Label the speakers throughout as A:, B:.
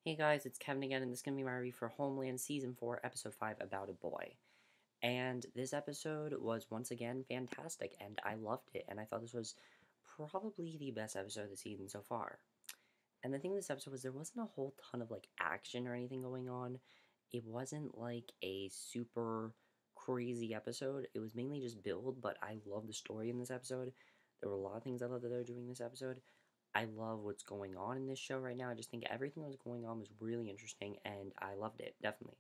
A: Hey guys, it's Kevin again, and this is going to be my review for Homeland Season 4, Episode 5, About a Boy. And this episode was once again fantastic, and I loved it, and I thought this was probably the best episode of the season so far. And the thing with this episode was there wasn't a whole ton of, action or anything going on. It wasn't, a super crazy episode. It was mainly just build, but I love the story in this episode. There were a lot of things I loved that they were doing in this episode. I love what's going on in this show right now. I just think everything that was going on was really interesting, and I loved it, definitely.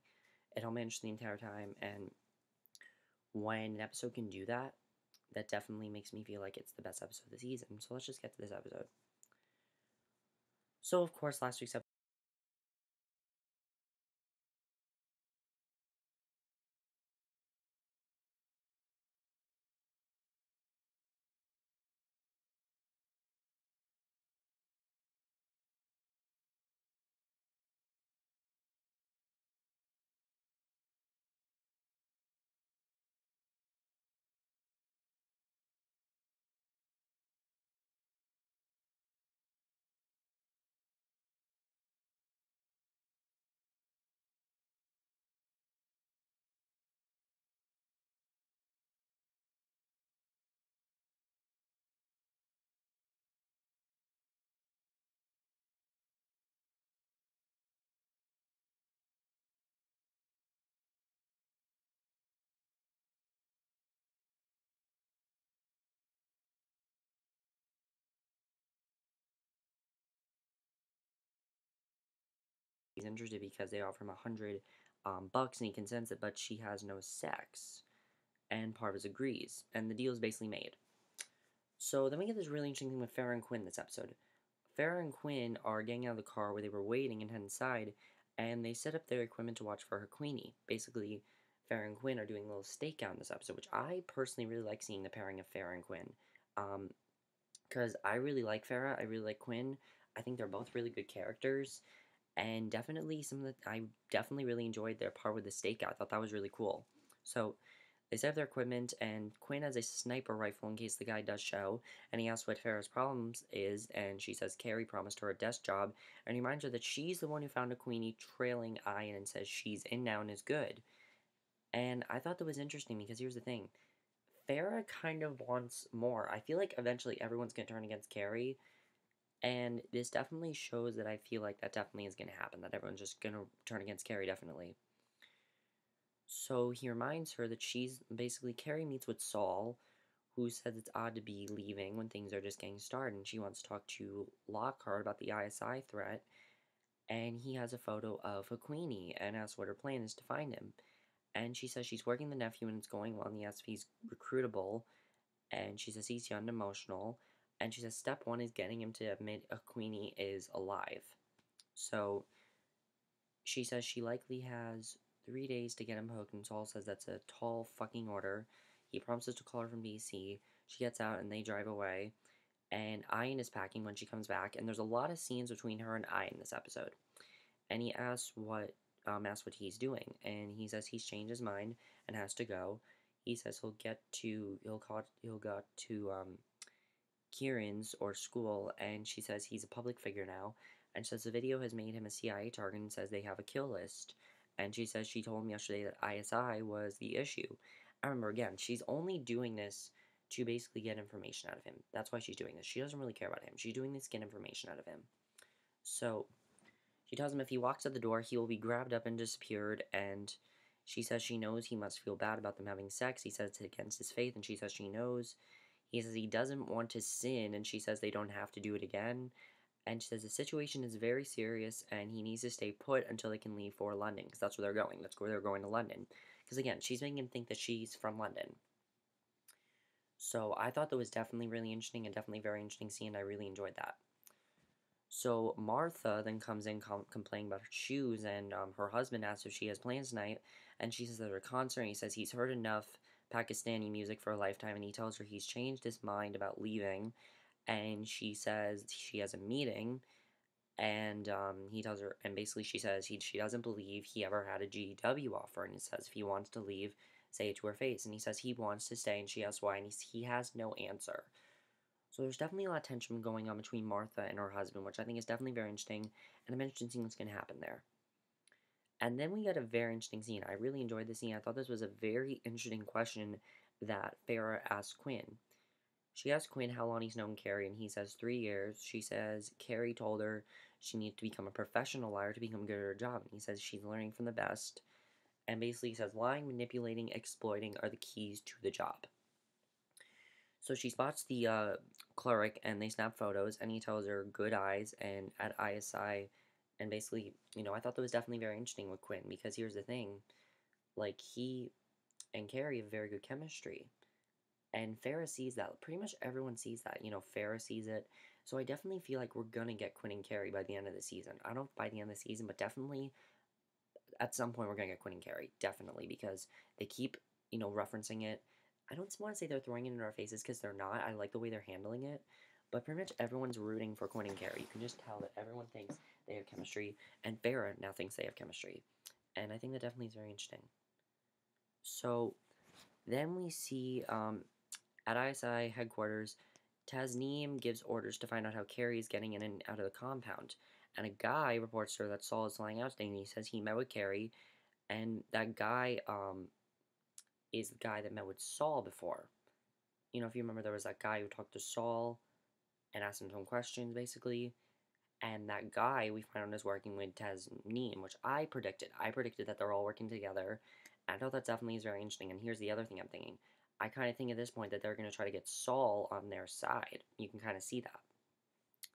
A: It held me interested the entire time, and when an episode can do that, that definitely makes me feel like it's the best episode of the season. So let's just get to this episode. So, of course, last week's episode he's interested because they offer him $100 and he consents it, but she has no sex. And Parvis agrees, and the deal is basically made. So then we get this really interesting thing with Farrah and Quinn this episode. Farrah and Quinn are getting out of the car where they were waiting and head inside, and they set up their equipment to watch for her Queenie. Basically, Farrah and Quinn are doing a little stakeout in this episode, which I personally really like seeing the pairing of Farrah and Quinn. Because I really like Farrah, I really like Quinn. I think they're both really good characters, and definitely I definitely really enjoyed their part with the stakeout. I thought that was really cool. So they set up their equipment, and Quinn has a sniper rifle in case the guy does show, and he asks what Farrah's problems is, and she says Carrie promised her a desk job, and he reminds her that she's the one who found a Queenie trailing Aayan and says she's in now and is good. And I thought that was interesting because here's the thing. Farrah kind of wants more. I feel like eventually everyone's going to turn against Carrie, and this definitely shows that I feel like that definitely is going to happen, that everyone's just going to turn against Carrie, definitely. So he reminds her that she's basically Carrie meets with Saul, who says it's odd to be leaving when things are just getting started, and she wants to talk to Lockhart about the ISI threat, and he has a photo of a Queenie and asks what her plan is to find him. And she says she's working the nephew and it's going well, and he asks if he's recruitable, and she says he's young and emotional, and she says step one is getting him to admit a Queenie is alive. So she says she likely has 3 days to get him hooked, and Saul says that's a tall fucking order. He promises to call her from DC. She gets out and they drive away. And Aayan is packing when she comes back, and there's a lot of scenes between her and Aayan this episode. And he asks what he's doing, and he says he's changed his mind and has to go. He says he'll go to Kieran's or school, and she says he's a public figure now, and says the video has made him a CIA target and says they have a kill list. And she says she told him yesterday that ISI was the issue. I remember again, she's only doing this to basically get information out of him. That's why she's doing this. She doesn't really care about him. She's doing this to get information out of him. So she tells him if he walks out the door, he will be grabbed up and disappeared, and she says she knows he must feel bad about them having sex. He says it's against his faith, and she says she knows. He says he doesn't want to sin, and she says they don't have to do it again. And she says the situation is very serious, and he needs to stay put until they can leave for London, because that's where they're going. That's where they're going to London. Because again, she's making him think that she's from London. So I thought that was definitely really interesting, and definitely very interesting scene. I really enjoyed that. So Martha then comes in complaining about her shoes, and her husband asks if she has plans tonight, and she says that her concert, and he says he's heard enough Pakistani music for a lifetime, and he tells her he's changed his mind about leaving, and she says she has a meeting, and he tells her, and basically she says she doesn't believe he ever had a GW offer, and he says if he wants to leave, say it to her face, and he says he wants to stay, and she asks why, and he has no answer. So there's definitely a lot of tension going on between Martha and her husband, which I think is definitely very interesting. and I'm interested in seeing what's going to happen there. And then we get a very interesting scene. I really enjoyed the scene. I thought this was a very interesting question that Farrah asked Quinn. She asked Quinn how long he's known Carrie, and he says 3 years. She says Carrie told her she needs to become a professional liar to become good at her job. And he says she's learning from the best. And basically he says lying, manipulating, exploiting are the keys to the job. So she spots the cleric, and they snap photos, and he tells her good eyes and at ISI. And basically, I thought that was definitely very interesting with Quinn, because here's the thing. Like, he and Carrie have very good chemistry. And Farrah sees that. Pretty much everyone sees that. Farrah sees it. So I definitely feel like we're going to get Quinn and Carrie by the end of the season. I don't know if by the end of the season, but definitely at some point we're going to get Quinn and Carrie. Definitely. Because they keep, referencing it. I don't want to say they're throwing it in our faces, because they're not. I like the way they're handling it. But pretty much everyone's rooting for Quinn and Carrie. You can just tell that everyone thinks they have chemistry. And Farrah now thinks they have chemistry. And I think that definitely is very interesting. So then we see at ISI headquarters, Tasneem gives orders to find out how Carrie is getting in and out of the compound. And a guy reports to her that Saul is flying out today, and he says he met with Carrie, and that guy is the guy that met with Saul before. If you remember, there was that guy who talked to Saul and asked him some questions, basically. And that guy we find out is working with Tasneem, which I predicted. I predicted that they're all working together. And I thought that definitely is very interesting. And here's the other thing I'm thinking. I kind of think at this point that they're going to try to get Saul on their side. You can kind of see that.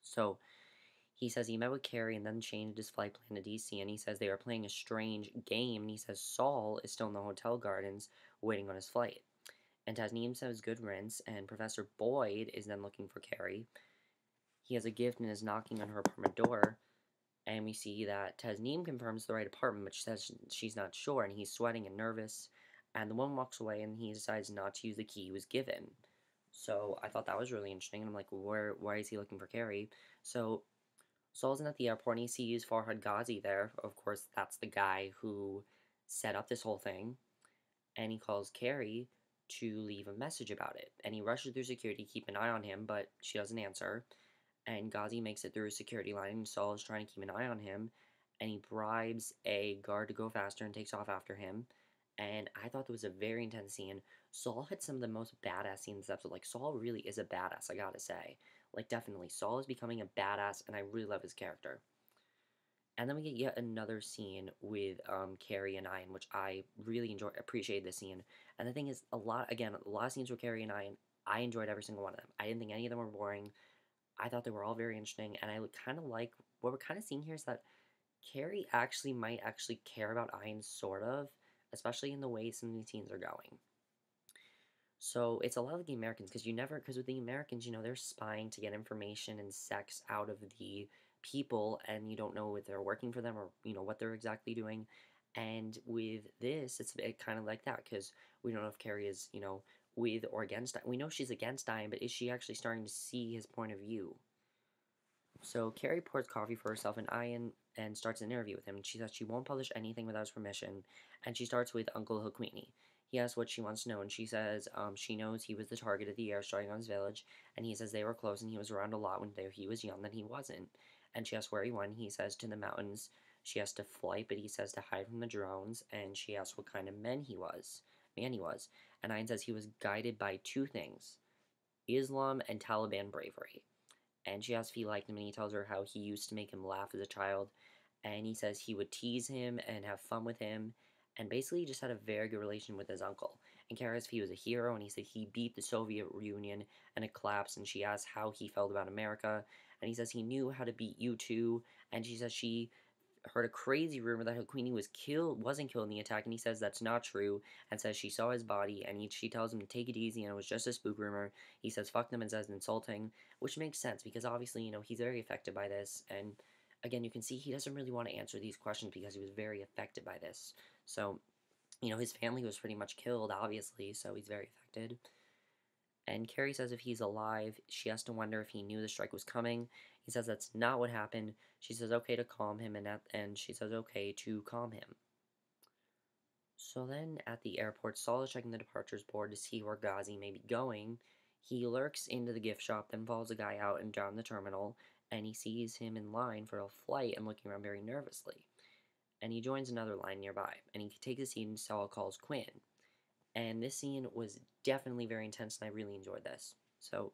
A: So he says he met with Carrie and then changed his flight plan to DC. And he says they are playing a strange game. And he says Saul is still in the hotel gardens waiting on his flight. And Tasneem says good riddance. And Professor Boyd is then looking for Carrie. He has a gift and is knocking on her apartment door. And we see that Tasneem confirms the right apartment, but she says she's not sure, and he's sweating and nervous. And the woman walks away, and he decides not to use the key he was given. So I thought that was really interesting. And I'm like, why is he looking for Carrie? So Saul's in at the airport, and he sees Farhad Ghazi there. Of course, that's the guy who set up this whole thing. And he calls Carrie to leave a message about it. And he rushes through security to keep an eye on him, but she doesn't answer. And Ghazi makes it through a security line, and Saul is trying to keep an eye on him, and he bribes a guard to go faster and takes off after him. And I thought that was a very intense scene. Saul had some of the most badass scenes in this episode. Like, Saul really is a badass, I gotta say. Like, definitely. Saul is becoming a badass, and I really love his character. And then we get yet another scene with Carrie and Aayan, which I really appreciate this scene. And the thing is, a lot of scenes with Carrie and Aayan, I enjoyed every single one of them. I didn't think any of them were boring. I thought they were all very interesting, and I kind of like what we're kind of seeing here is that Carrie might actually care about Aayan, sort of, especially in the way some of these scenes are going. So it's a lot like the Americans, because with the Americans, they're spying to get information and sex out of the people, and you don't know if they're working for them or, what they're exactly doing. And with this, it's kind of like that, because we don't know if Carrie is, with or against. We know she's against Aayan, but is she actually starting to see his point of view? So Carrie pours coffee for herself and Aayan and starts an interview with him. She says she won't publish anything without his permission, and she starts with Uncle Hakwini. He asks what she wants to know, and she says she knows he was the target of the airstrike on his village, and he says they were close and he was around a lot when he was young, then he wasn't. And she asks where he went. He says to the mountains. She has to flight, but he says to hide from the drones, and she asks what kind of man he was. And Aayan says he was guided by two things: Islam and Taliban bravery. And she asks if he liked him, and he tells her how he used to make him laugh as a child, and he says he would tease him and have fun with him, and basically just had a very good relation with his uncle. And Carrie asks if he was a hero, and he said he beat the Soviet Union and it collapsed, and she asks how he felt about America, and he says he knew how to beat you too, and she says she heard a crazy rumor that Queenie wasn't killed in the attack, and he says that's not true, and says she saw his body, and she tells him to take it easy, and it was just a spook rumor. He says fuck them and says insulting, which makes sense, because obviously, he's very affected by this, and again, you can see he doesn't really want to answer these questions because he was very affected by this. So, his family was pretty much killed, obviously, so he's very affected. And Carrie says if he's alive, she has to wonder if he knew the strike was coming. He says that's not what happened. She says okay to calm him, and she says okay to calm him. So then at the airport, Saul is checking the departures board to see where Ghazi may be going. He lurks into the gift shop, then follows the guy out and down the terminal, and he sees him in line for a flight and looking around very nervously. And he joins another line nearby, and he takes a seat and Saul calls Quinn. And this scene was definitely very intense, and I really enjoyed this. So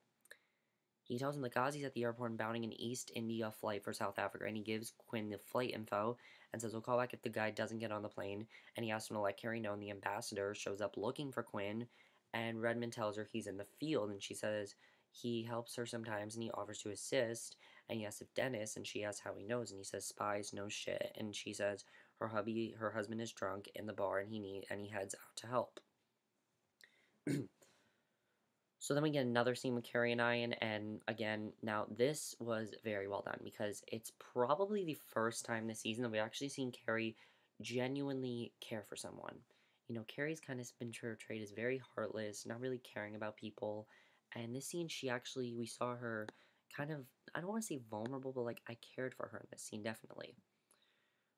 A: he tells him that Ghazi's at the airport and bounding an East India flight for South Africa, and he gives Quinn the flight info and says he'll call back if the guy doesn't get on the plane, and he asks him to let Carrie know, and the ambassador shows up looking for Quinn, and Redmond tells her he's in the field, and she says he helps her sometimes, and he offers to assist, and he asks if Dennis, and she asks how he knows, and he says spies know shit, and she says her husband is drunk in the bar, and he heads out to help. So then we get another scene with Carrie and Aayan, and again, now this was very well done because it's probably the first time this season that we've actually seen Carrie genuinely care for someone. You know, Carrie's kind of been portrayed as very heartless, not really caring about people, and this scene, we saw her kind of, I don't want to say vulnerable, but like I cared for her in this scene, definitely.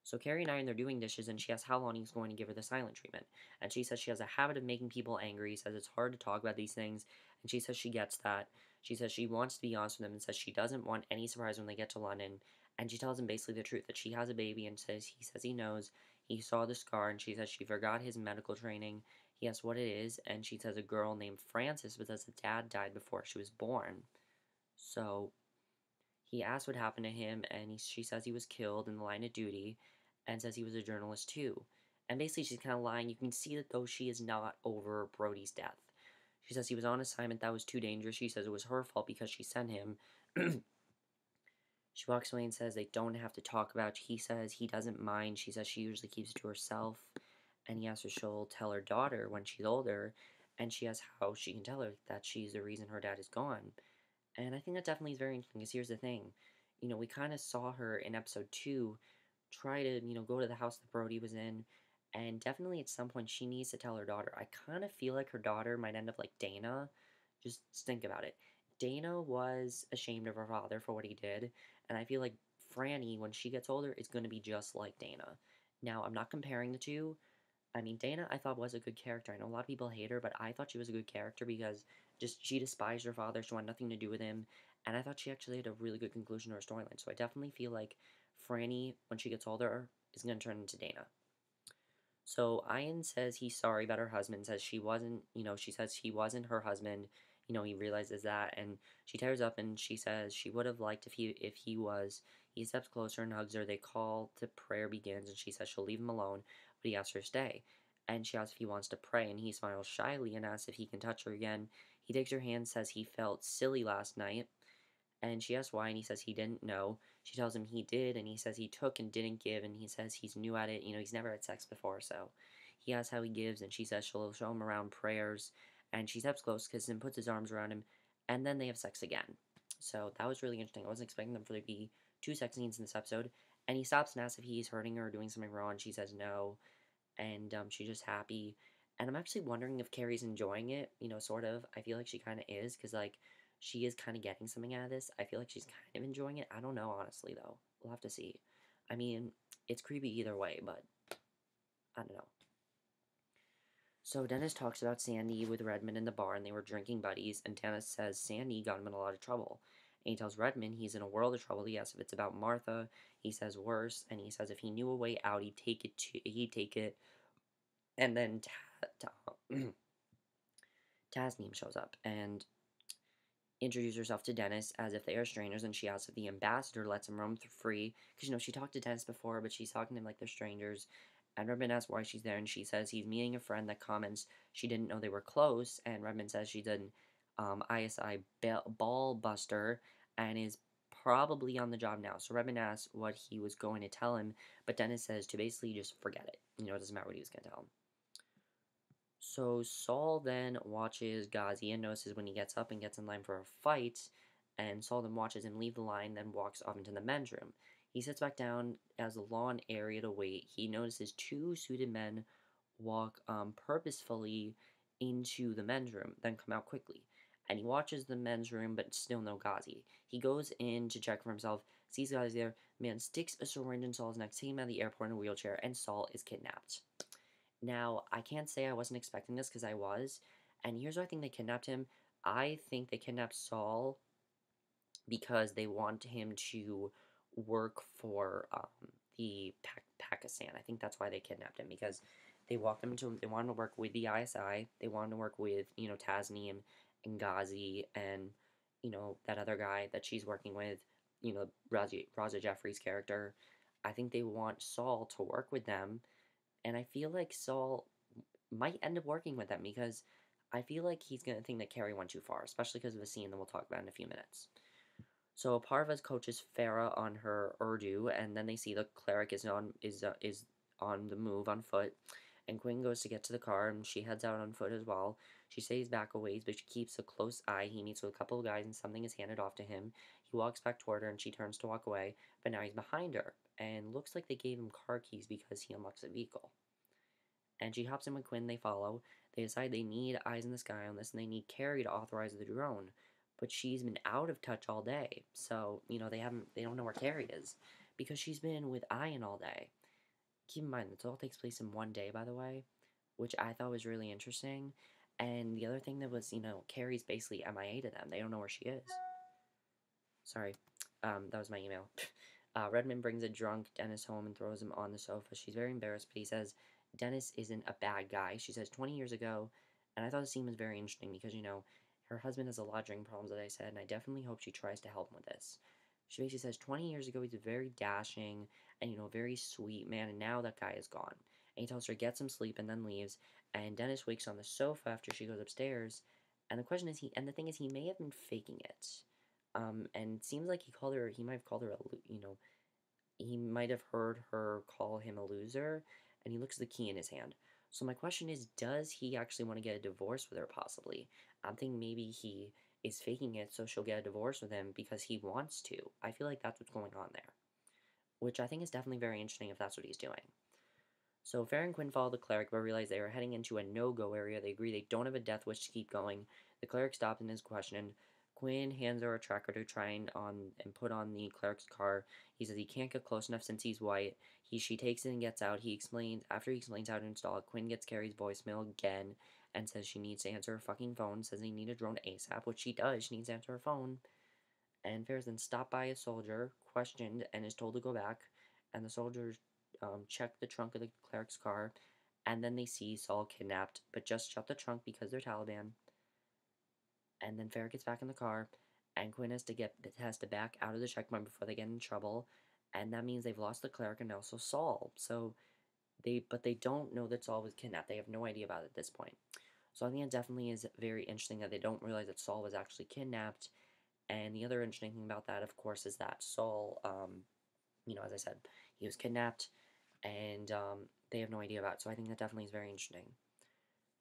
A: So Carrie and they're doing dishes, and she asks how long he's going to give her the silent treatment. And she says she has a habit of making people angry, says it's hard to talk about these things, and she says she gets that. She says she wants to be honest with him and says she doesn't want any surprise when they get to London. And she tells him basically the truth, that she has a baby, and he says he knows. He saw the scar, and she says she forgot his medical training. He asks what it is, and she says a girl named Frances, but says the dad died before she was born. So he asks what happened to him, and she says he was killed in the line of duty, and says he was a journalist too. And basically, she's kind of lying. You can see that though she is not over Brody's death. She says he was on assignment that was too dangerous. She says it was her fault because she sent him. She walks away and says they don't have to talk about it. He says he doesn't mind. She says she usually keeps it to herself. And he asks her she'll tell her daughter when she's older. And she asks how she can tell her that she's the reason her dad is gone. And I think that definitely is very interesting because here's the thing. You know, we kind of saw her in episode 2 try to, go to the house that Brody was in. And definitely at some point she needs to tell her daughter. I kind of feel like her daughter might end up like Dana. Just think about it. Dana was ashamed of her father for what he did. And I feel like Franny, when she gets older, is going to be just like Dana. Now, I'm not comparing the two. I mean, Dana, I thought was a good character. I know a lot of people hate her, but I thought she was a good character because just she despised her father. She wanted nothing to do with him. And I thought she actually had a really good conclusion to her storyline. So I definitely feel like Franny, when she gets older, is going to turn into Dana. So Aayan says he's sorry about her husband, says she says he wasn't her husband. He realizes that, and she tears up and she says she would have liked if he was. He steps closer and hugs her. They call to prayer begins, and she says she'll leave him alone, but he asks her to stay. And she asks if he wants to pray, and he smiles shyly and asks if he can touch her again. He takes her hand, says he felt silly last night, and she asks why, and he says he didn't know. She tells him he did, and he says he took and didn't give, and he says he's new at it. He's never had sex before, so he asks how he gives, and she says she'll show him around prayers, and she steps close, kisses him, puts his arms around him, and then they have sex again. So that was really interesting. I wasn't expecting them for there to be 2 sex scenes in this episode, and he stops and asks if he's hurting her or doing something wrong, and she says no, and she's just happy. And I'm actually wondering if Carrie's enjoying it, sort of. I feel like she kind of is, because, like, she is kind of getting something out of this. I feel like she's kind of enjoying it. I don't know, honestly, though. We'll have to see. I mean, it's creepy either way, but I don't know. So Dennis talks about Sandy with Redmond in the bar, and they were drinking buddies, and Dennis says Sandy got him in a lot of trouble. And he tells Redmond he's in a world of trouble. He asks if it's about Martha. He says worse, and he says if he knew a way out, he'd take it. And then Tasneem shows up, and introduces herself to Dennis as if they are strangers, and she asks if the ambassador lets him roam free, because, she talked to Dennis before, but she's talking to him like they're strangers, and Redmond asks why she's there, and she says he's meeting a friend that comments she didn't know they were close, and Redmond says she's an ISI ball buster, and is probably on the job now. So Redmond asks what he was going to tell him, but Dennis says to basically just forget it. It doesn't matter what he was going to tell him. So Saul then watches Ghazi and notices when he gets up and gets in line for a fight, and Saul then watches him leave the line, then walks off into the men's room. He sits back down as the lawn area to wait. He notices 2 suited men walk purposefully into the men's room, then come out quickly. And he watches the men's room, but still no Ghazi. He goes in to check for himself, sees Ghazi there. Man sticks a syringe in Saul's neck, taking him out of the airport in a wheelchair, and Saul is kidnapped. Now, I can't say I wasn't expecting this because I was, and here's why I think they kidnapped him. I think they kidnapped Saul because they want him to work for the Pakistan. I think that's why they kidnapped him, because they walked him to they wanted to work with the ISI. They wanted to work with Tasneem and Ghazi and that other guy that she's working with. Raza Jeffrey's character. I think they want Saul to work with them, and I feel like Saul might end up working with them because I feel like he's gonna think that Carrie went too far, especially because of a scene that we'll talk about in a few minutes. So Parvaz coaches Farah on her Urdu, and then they see the cleric is on the move on foot. And Quinn goes to get to the car, and she heads out on foot as well. She stays back a ways, but she keeps a close eye. He meets with a couple of guys, and something is handed off to him. He walks back toward her, and she turns to walk away, but now he's behind her, and looks like they gave him car keys because he unlocks the vehicle. And she hops in with Quinn. They follow. They decide they need eyes in the sky on this, and they need Carrie to authorize the drone. But she's been out of touch all day, so they don't know where Carrie is because she's been with Aayan all day. Keep in mind this all takes place in one day, by the way, which I thought was really interesting. And the other thing that was, Carrie's basically MIA to them. They don't know where she is. Sorry, that was my email. Redmond brings a drunk Dennis home and throws him on the sofa. She's very embarrassed, but he says Dennis isn't a bad guy. She says 20 years ago, and I thought the scene was very interesting because, her husband has a lot of drinking problems, as I said, and I definitely hope she tries to help him with this. She basically says 20 years ago, he's a very dashing and, very sweet man, and now that guy is gone. And he tells her, get some sleep, and then leaves. And Dennis wakes on the sofa after she goes upstairs. And the question is, and the thing is, he may have been faking it. And it seems like he might have called her he might have heard her call him a loser, and he looks at the key in his hand. So my question is, does he actually want to get a divorce with her, possibly? I'm thinking maybe he is faking it so she'll get a divorce with him because he wants to. I feel like that's what's going on there, which I think is definitely very interesting if that's what he's doing. So Farah and Quinn follow the cleric, but realize they are heading into a no-go area. They agree they don't have a death wish to keep going. The cleric stops and is questioned. Quinn hands her a tracker to try and put on the cleric's car. He says he can't get close enough since he's white. She takes it and gets out. After he explains how to install it, Quinn gets Carrie's voicemail again and says she needs to answer her fucking phone. Says they need a drone ASAP, which she does. She needs to answer her phone. And Farah's then stopped by a soldier, questioned, and is told to go back. And the soldiers check the trunk of the cleric's car, and then they see Saul kidnapped, but just shut the trunk because they're Taliban. And then Farah gets back in the car, and Quinn has to back out of the checkpoint before they get in trouble, and that means they've lost the cleric and also Saul. But they don't know that Saul was kidnapped. They have no idea about it at this point. So I think it definitely is very interesting that they don't realize that Saul was actually kidnapped. And the other interesting thing about that, of course, is that Saul, as I said, he was kidnapped, and they have no idea about it. So I think that definitely is very interesting.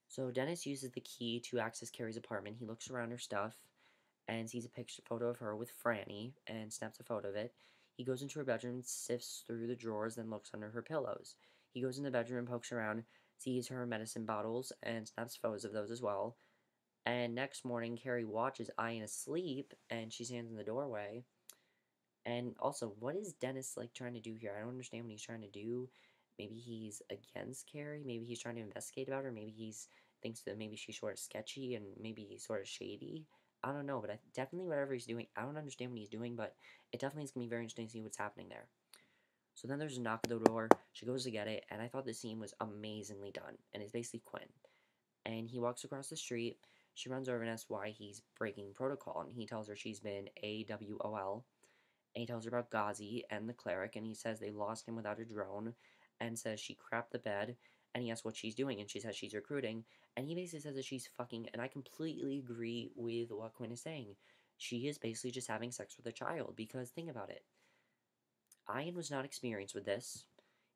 A: So Dennis uses the key to access Carrie's apartment. He looks around her stuff and sees a photo of her with Franny and snaps a photo of it. He goes into her bedroom, sifts through the drawers, then looks under her pillows. He goes in the bedroom and pokes around, sees her medicine bottles, and snaps photos of those as well. And next morning, Carrie watches Aayan asleep, and she stands in the doorway. And also, what is Dennis trying to do here? I don't understand what he's trying to do. Maybe he's against Carrie. Maybe he's trying to investigate about her. Maybe he's thinks that maybe she's sort of sketchy and maybe he's sort of shady. I don't know, but definitely whatever he's doing, I don't understand what he's doing, but it definitely is gonna be very interesting to see what's happening there. So then there's a knock at the door. She goes to get it, and I thought the scene was amazingly done. And it's basically Quinn, and he walks across the street. She runs over and asks why he's breaking protocol, and he tells her she's been AWOL. And he tells her about Ghazi and the cleric, and he says they lost him without a drone, and says she crapped the bed, and he asks what she's doing, and she says she's recruiting, and he basically says that she's fucking, and I completely agree with what Quinn is saying. She is basically just having sex with a child, because think about it. Aayan was not experienced with this.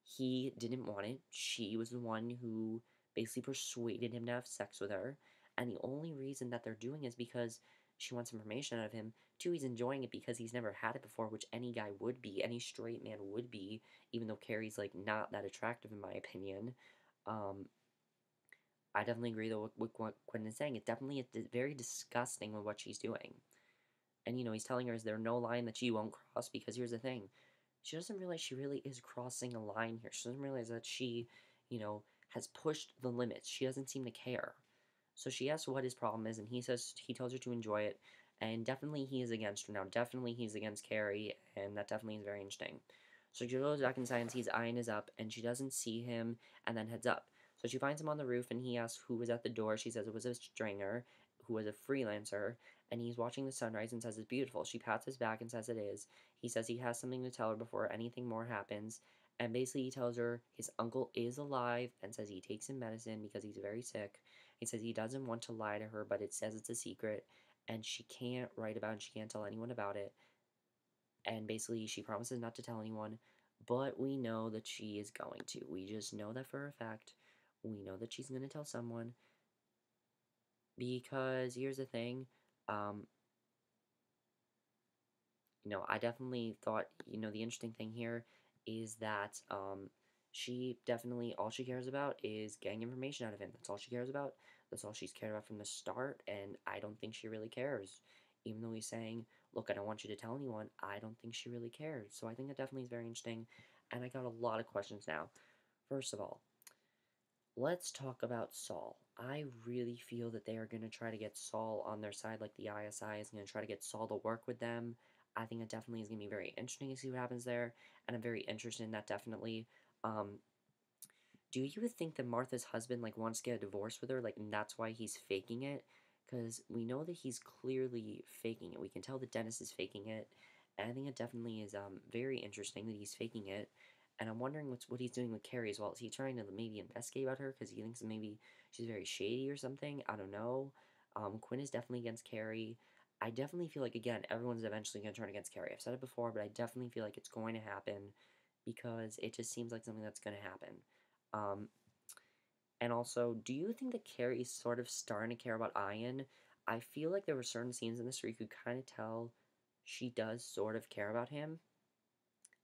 A: He didn't want it. She was the one who basically persuaded him to have sex with her, and the only reason that they're doing it is because she wants information out of him. Two, he's enjoying it because he's never had it before, which any guy would be, any straight man would be, even though Carrie's not that attractive in my opinion. Um, I definitely agree though with what Quinn is saying. It definitely is very disgusting with what she's doing. And he's telling her, is there no line that she won't cross? Because here's the thing. She doesn't realize she really is crossing a line here. She doesn't realize that she, has pushed the limits. She doesn't seem to care. So she asks what his problem is, and he tells her to enjoy it. And definitely he is against her now. Definitely he's against Carrie, and that definitely is very interesting. So she goes back inside and sees Aayan is up, and she doesn't see him, and then heads up. So she finds him on the roof, and he asks who was at the door. She says it was a stringer, who was a freelancer, and he's watching the sunrise and says it's beautiful. She pats his back and says it is. He says he has something to tell her before anything more happens, and basically he tells her his uncle is alive and says he takes him medicine because he's very sick. He says he doesn't want to lie to her, but it says it's a secret, and she can't write about it, and she can't tell anyone about it. And basically, she promises not to tell anyone, but we know that she is going to. We just know that for a fact. We know that she's going to tell someone because here's the thing. Um, I definitely thought, the interesting thing here is that she definitely, all she cares about is getting information out of him. That's all she cares about. That's all she's cared about from the start, and I don't think she really cares. Even though he's saying, look, I don't want you to tell anyone, I don't think she really cares. So I think that definitely is very interesting, and I got a lot of questions now. First of all, let's talk about Saul. I really feel that they are going to try to get Saul on their side, like the ISI is going to try to get Saul to work with them. I think it definitely is going to be very interesting to see what happens there, and I'm very interested in that definitely. Um, do you think that Martha's husband like wants to get a divorce with her, like, and that's why he's faking it? Because we know that he's clearly faking it. We can tell that Dennis is faking it, and I think it definitely is very interesting that he's faking it. And I'm wondering what he's doing with Carrie as well. Is he trying to maybe investigate about her because he thinks maybe she's very shady or something? I don't know. Quinn is definitely against Carrie. I definitely feel like again everyone's eventually going to turn against Carrie. I've said it before, but I definitely feel like it's going to happen because it just seems like something that's going to happen. Um, and also, do you think that Carrie's sort of starting to care about Aayan? I feel like there were certain scenes in this where you could kind of tell she does sort of care about him.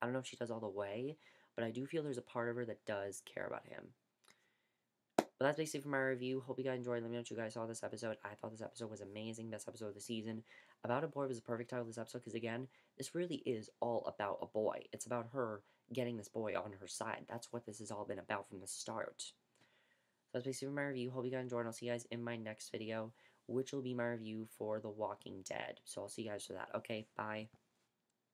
A: I don't know if she does all the way, but I do feel there's a part of her that does care about him. But that's basically for my review. Hope you guys enjoyed. Let me know what you guys saw this episode. I thought this episode was amazing. Best episode of the season. About a Boy was the perfect title of this episode because, again, this really is all about a boy. It's about her getting this boy on her side. That's what this has all been about from the start. So that's basically my review. Hope you guys enjoyed. I'll see you guys in my next video, which will be my review for The Walking Dead. So I'll see you guys for that. Okay, bye.